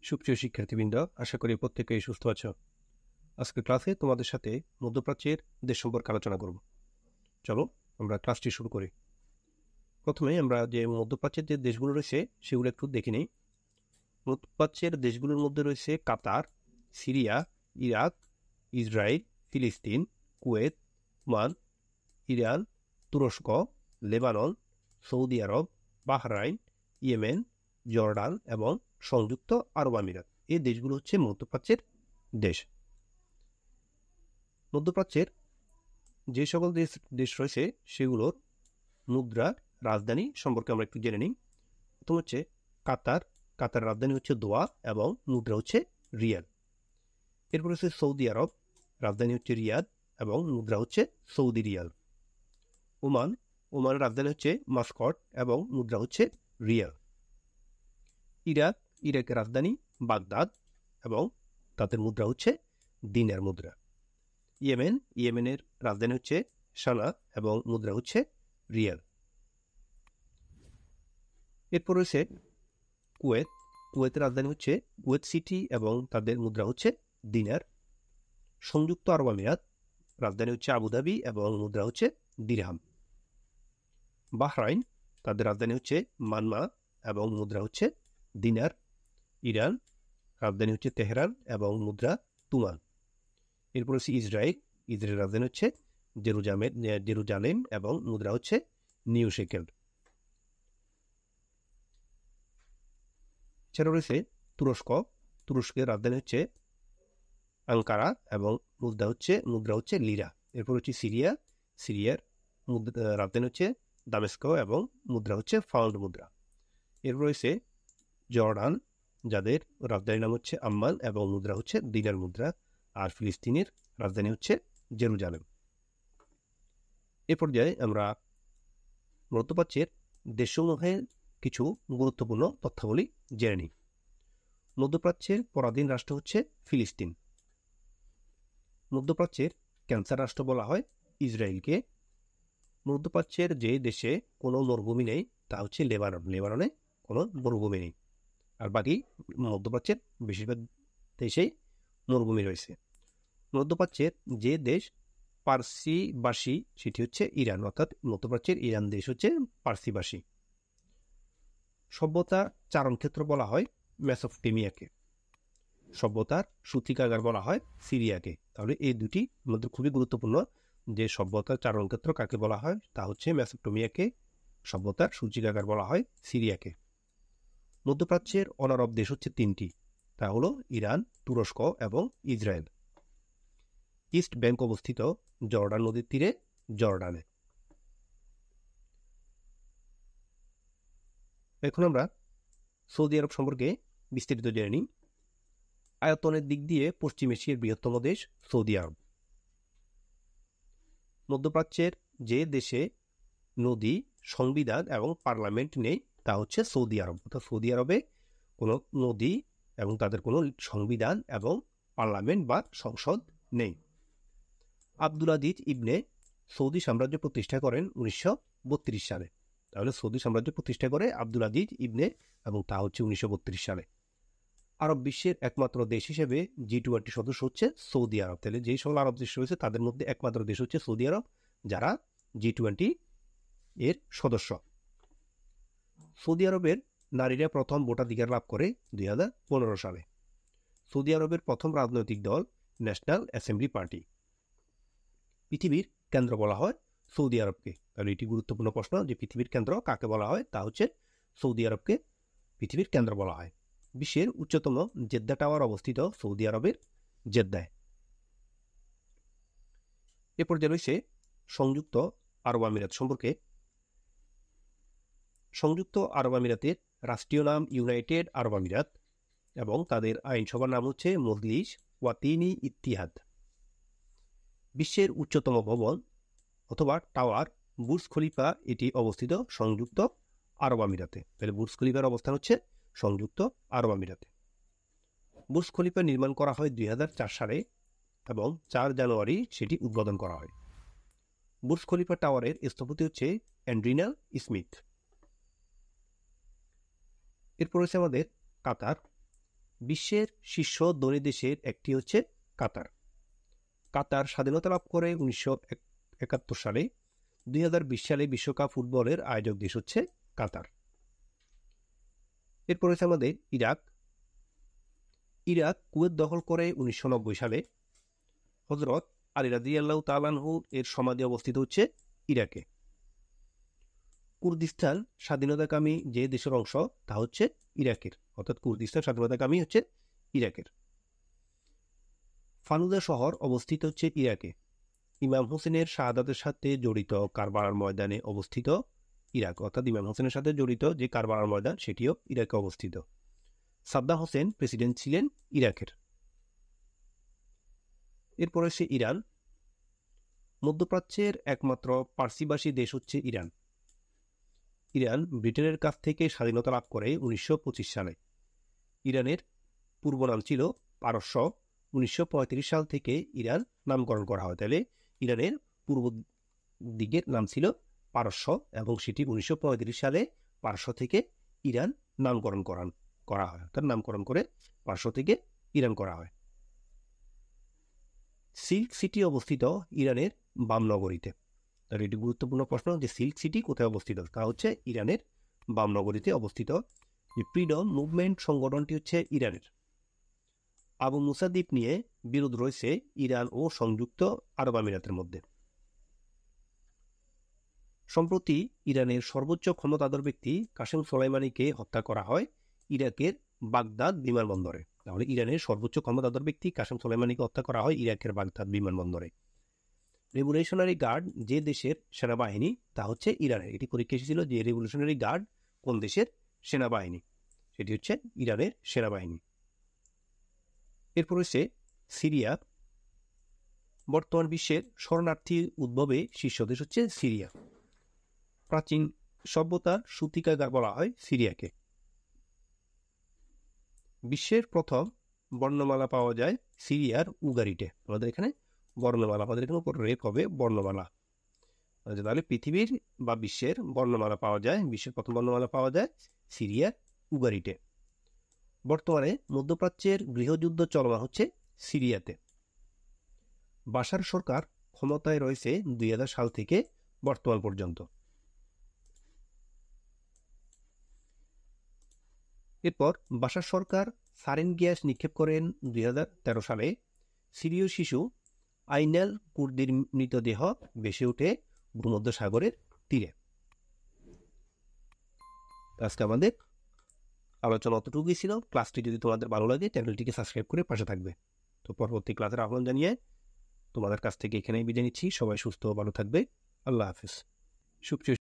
সুপ্রিয় শিক্ষার্থীবৃন্দ, আশা করি প্রত্যেকেই সুস্থ আছো। আজকের ক্লাসে তোমাদের সাথে মধ্যপ্রাচ্যের দেশ সম্পর্কে আলোচনা করব। চলো আমরা ক্লাসটি শুরু করি। প্রথমে আমরা যে মধ্যপ্রাচ্যের যে দেশগুলো রয়েছে সেগুলো একটু দেখে নিই। মধ্যপ্রাচ্যের দেশগুলোর মধ্যে রয়েছে কাতার, সিরিয়া, ইরাক, ইসরায়েল, ফিলিস্তিন, কুয়েত, ওমান, ইরান, তুরস্ক, লেবানন, সৌদি আরব, বাহরাইন, ইয়েমেন, জর্ডান এবং সংযুক্ত আরব আমিরাত। এই দেশগুলো হচ্ছে মধ্যপ্রাচ্যের দেশ। মধ্যপ্রাচ্যের যে সকল দেশ রয়েছে সেগুলোর মুদ্রা, রাজধানী সম্পর্কে আমরা একটু জেনে নিই। প্রথম হচ্ছে কাতার। কাতার রাজধানী হচ্ছে দোয়া এবং মুদ্রা হচ্ছে রিয়াল। এরপর হচ্ছে সৌদি আরব, রাজধানী হচ্ছে রিয়াদ এবং মুদ্রা হচ্ছে সৌদি রিয়াল। ওমান, ওমানের রাজধানী হচ্ছে মাস্কট এবং মুদ্রা হচ্ছে রিয়াল। ইরাক, ইরাকের রাজধানী বাগদাদ এবং তাদের মুদ্রা হচ্ছে দিনার মুদ্রা। ইয়েমেন, ইয়েমেনের রাজধানী হচ্ছে সানা এবং মুদ্রা হচ্ছে রিয়াল। এরপর রয়েছে কুয়েত। কুয়েতের রাজধানী হচ্ছে কুয়েত সিটি এবং তাদের মুদ্রা হচ্ছে দিনার। সংযুক্ত আরব আমিরাত, রাজধানী হচ্ছে আবুধাবি এবং মুদ্রা হচ্ছে দিরহাম। বাহরাইন, তাদের রাজধানী হচ্ছে মানমা এবং মুদ্রা হচ্ছে দিনার। ইরান, রাজধানী হচ্ছে তেহরান এবং মুদ্রা তুমান। এরপর হচ্ছে ইসরায়েল, ইসরায়েলের রাজধানী হচ্ছে জেরুজালেম এবং মুদ্রা হচ্ছে নিউ শেকেল। এছাড়াও রয়েছে তুরস্ক। তুরস্কের রাজধানী হচ্ছে আঙ্কারা এবং মুদ্রা হচ্ছে লিরা। এরপর হচ্ছে সিরিয়া। সিরিয়ার রাজধানী হচ্ছে দামেস্কো এবং মুদ্রা হচ্ছে পাউন্ড মুদ্রা। এরপর রয়েছে জর্ডান, যাদের রাজধানীর নাম হচ্ছে আম্মান এবং মুদ্রা হচ্ছে দিনার মুদ্রা। আর ফিলিস্তিনের রাজধানী হচ্ছে জেরুজালেম। এ পর্যায়ে আমরা মধ্যপ্রাচ্যের দেশসমূহের কিছু গুরুত্বপূর্ণ তথ্যাবলী জেনে নিই। মধ্যপ্রাচ্যের পরাধীন রাষ্ট্র হচ্ছে ফিলিস্তিন। মধ্যপ্রাচ্যের ক্যান্সার রাষ্ট্র বলা হয় ইসরায়েলকে। মধ্যপ্রাচ্যের যে দেশে কোনো মরুভূমি নেই তা হচ্ছে লেবানন। লেবাননে কোনো মরুভূমি নেই, আর বাকি মধ্যপ্রাচ্যের বেশিরভাগ দেশেই মরুভূমি রয়েছে। মধ্যপ্রাচ্যের যে দেশ পার্সিভাষী সেটি হচ্ছে ইরান, অর্থাৎ মধ্যপ্রাচ্যের ইরান দেশ হচ্ছে পার্সিভাষী। সভ্যতার চারণক্ষেত্র বলা হয় মেসোপটেমিয়াকে। সভ্যতার সূতিকাগার বলা হয় সিরিয়াকে। তাহলে এই দুটি মধ্যে খুবই গুরুত্বপূর্ণ যে সভ্যতার চারণক্ষেত্র কাকে বলা হয় তা হচ্ছে মেসোপটেমিয়াকে, সভ্যতার সূচিকাগার বলা হয় সিরিয়াকে। মধ্যপ্রাচ্যের অনারব দেশ হচ্ছে তিনটি, তা হলো ইরান, তুরস্ক এবং ইসরায়েল। ইস্ট ব্যাংক অবস্থিত জর্ডান নদীর তীরে জর্ডানে। এখন আমরা সৌদি আরব সম্পর্কে বিস্তারিত জেনে নিই। আয়তনের দিক দিয়ে পশ্চিম এশিয়ার বৃহত্তম দেশ সৌদি আরব। মধ্যপ্রাচ্যের যে দেশে নদী, সংবিধান এবং পার্লামেন্ট নেই তা হচ্ছে সৌদি আরব। অর্থাৎ সৌদি আরবে কোনো নদী এবং তাদের কোনো সংবিধান এবং পার্লামেন্ট বা সংসদ নেই। আব্দুল আজিজ ইবনে সৌদি সাম্রাজ্য প্রতিষ্ঠা করেন 1932 সালে। তাহলে সৌদি সাম্রাজ্য প্রতিষ্ঠা করে আব্দুল আজিজ ইবনে এবং তা হচ্ছে 1932 সালে। আরব বিশ্বের একমাত্র দেশ হিসেবে G20 সদস্য হচ্ছে সৌদি আরব। তাহলে যেই সকল আরব দেশ রয়েছে তাদের মধ্যে একমাত্র দেশ হচ্ছে সৌদি আরব, যারা G20 এর সদস্য। সৌদি আরবের নারীরা প্রথম ভোটাধিকার লাভ করে 2015 সালে। সৌদি আরবের প্রথম রাজনৈতিক দল ন্যাশনাল অ্যাসেম্বলি পার্টি। পৃথিবীর কেন্দ্র বলা হয় সৌদি আরবকে। তাহলে এটি গুরুত্বপূর্ণ প্রশ্ন যে পৃথিবীর কেন্দ্র কাকে বলা হয়, তা হচ্ছে সৌদি আরবকে পৃথিবীর কেন্দ্র বলা হয়। বিশ্বের উচ্চতম জেদ্দা টাওয়ার অবস্থিত সৌদি আরবের জেদ্দায়। এ পর্যায়ে রয়েছে সংযুক্ত আরব আমিরাত সম্পর্কে। সংযুক্ত আরব আমিরাতের রাষ্ট্রীয় নাম ইউনাইটেড আরব আমিরাত এবং তাদের আইনসভার নাম হচ্ছে মজলিস ওয়াতিনি ইত্তিহাদ। বিশ্বের উচ্চতম ভবন অথবা টাওয়ার বুর্জ খলিফা, এটি অবস্থিত সংযুক্ত আরব আমিরাতে। তাহলে বুর্জ খলিফার অবস্থান হচ্ছে সংযুক্ত আরব আমিরাতে। বুর্জ খলিফা নির্মাণ করা হয় 2004 সালে এবং 4 জানুয়ারি সেটি উদ্বোধন করা হয়। বুর্জ খলিফা টাওয়ারের স্থপতি হচ্ছে অ্যান্ড্রিনা স্মিথ। এরপর হচ্ছে আমাদের কাতার। বিশ্বের শীর্ষ ধনী দেশের একটি হচ্ছে কাতার। কাতার স্বাধীনতা লাভ করে 1971 সালে। 2020 সালে বিশ্বকাপ ফুটবলের আয়োজক দেশ হচ্ছে কাতার। এরপর হচ্ছে আমাদের ইরাক। ইরাক কুয়েত দখল করে 1990 সালে। হযরত আলী রাদিয়াল্লাহু তাআলা আনহু এর সমাধি অবস্থিত হচ্ছে ইরাকে। কুর্দিস্তান স্বাধীনতাকামী যে দেশের অংশ তা হচ্ছে ইরাকের, অর্থাৎ কুর্দিস্তান স্বাধীনতাকামী হচ্ছে ইরাকের। ফালুজা শহর অবস্থিত হচ্ছে ইরাকে। ইমাম হোসেনের শাহাদাতের সাথে জড়িত কারবালার ময়দানে অবস্থিত ইরাক, অর্থাৎ ইমাম হোসেনের সাথে জড়িত যে কারবালার ময়দান সেটিও ইরাকে অবস্থিত। সাদ্দাম হোসেন প্রেসিডেন্ট ছিলেন ইরাকের। এরপরে সে ইরান। মধ্যপ্রাচ্যের একমাত্র পার্সিভাষী দেশ হচ্ছে ইরান। ইরান ব্রিটেনের কাছ থেকে স্বাধীনতা লাভ করে 1925 সালে। ইরানের পূর্ব নাম ছিল পারস্য। 1935 সাল থেকে ইরান নামকরণ করা হয়। তাহলে ইরানের পূর্ব দিকের নাম ছিল পারস্য এবং সেটি 1935 সালে পারস্য থেকে ইরান নামকরণ করা হয়, অর্থাৎ নামকরণ করে পারস্য থেকে ইরান করা হয়। সিল্ক সিটি অবস্থিত ইরানের বাম নগরীতে। তাহলে এটি গুরুত্বপূর্ণ প্রশ্ন যে সিল্ক সিটি কোথায় অবস্থিত, তা হচ্ছে ইরানের বাম নগরীতে অবস্থিত। ফ্রিডম মুভমেন্ট সংগঠনটি হচ্ছে ইরানের। আবু মুসা দ্বীপ নিয়ে বিরোধ রয়েছে ইরান ও সংযুক্ত আরব আমিরাতের মধ্যে। সম্প্রতি ইরানের সর্বোচ্চ ক্ষমতাধর ব্যক্তি কাসেম সোলাইমানিকে হত্যা করা হয় ইরাকের বাগদাদ বিমানবন্দরে। তাহলে ইরানের সর্বোচ্চ ক্ষমতাধর ব্যক্তি কাসেম সোলাইমানিকে হত্যা করা হয় ইরাকের বাগদাদ বিমানবন্দরে। রেভলিউশনারি গার্ড যে দেশের সেনাবাহিনী তা হচ্ছে ইরানের। এটি পরীক্ষা এসেছিল যে রেভলিউশনারি গার্ড কোন দেশের সেনাবাহিনী, সেটি হচ্ছে ইরানের সেনাবাহিনী। এরপর হচ্ছে সিরিয়া। বর্তমান বিশ্বের শরণার্থী উদ্ভবে শীর্ষ দেশ হচ্ছে সিরিয়া। প্রাচীন সভ্যতার সূতিকাগার বলা হয় সিরিয়াকে। বিশ্বের প্রথম বর্ণমালা পাওয়া যায় সিরিয়ার উগারিটে। আমাদের এখানে বর্ণমালা, আমাদের এখানে উপর রেপ হবে বর্ণমালা। তাহলে পৃথিবীর বা বিশ্বের বর্ণমালা পাওয়া যায়, বিশ্বের প্রথম বর্ণমালা পাওয়া যায় সিরিয়ার উগারিটে। বর্তমানে মধ্যপ্রাচ্যের গৃহযুদ্ধ চলমান হচ্ছে সিরিয়াতে। বাশার সরকার ক্ষমতায় রয়েছে 2000 সাল থেকে বর্তমান পর্যন্ত। এরপর বাশার সরকার সারিন গ্যাস নিক্ষেপ করেন 2013 সালে। সিরীয় শিশু আইনাল কুর্দির মৃতদেহ ভেসে ওঠে ভূমধ্যসাগরের তীরে। আজকে আমাদের আলোচনা অতটুকুই ছিল। ক্লাসটি যদি তোমাদের ভালো লাগে চ্যানেলটিকে সাবস্ক্রাইব করে পাশে থাকবে। তো পরবর্তী ক্লাসের আহ্বান জানিয়ে তোমাদের কাছ থেকে এখানেই বিদায় নিচ্ছি। সবাই সুস্থ ও ভালো থাকবে। আল্লাহ হাফিজ। সুপ্রিয়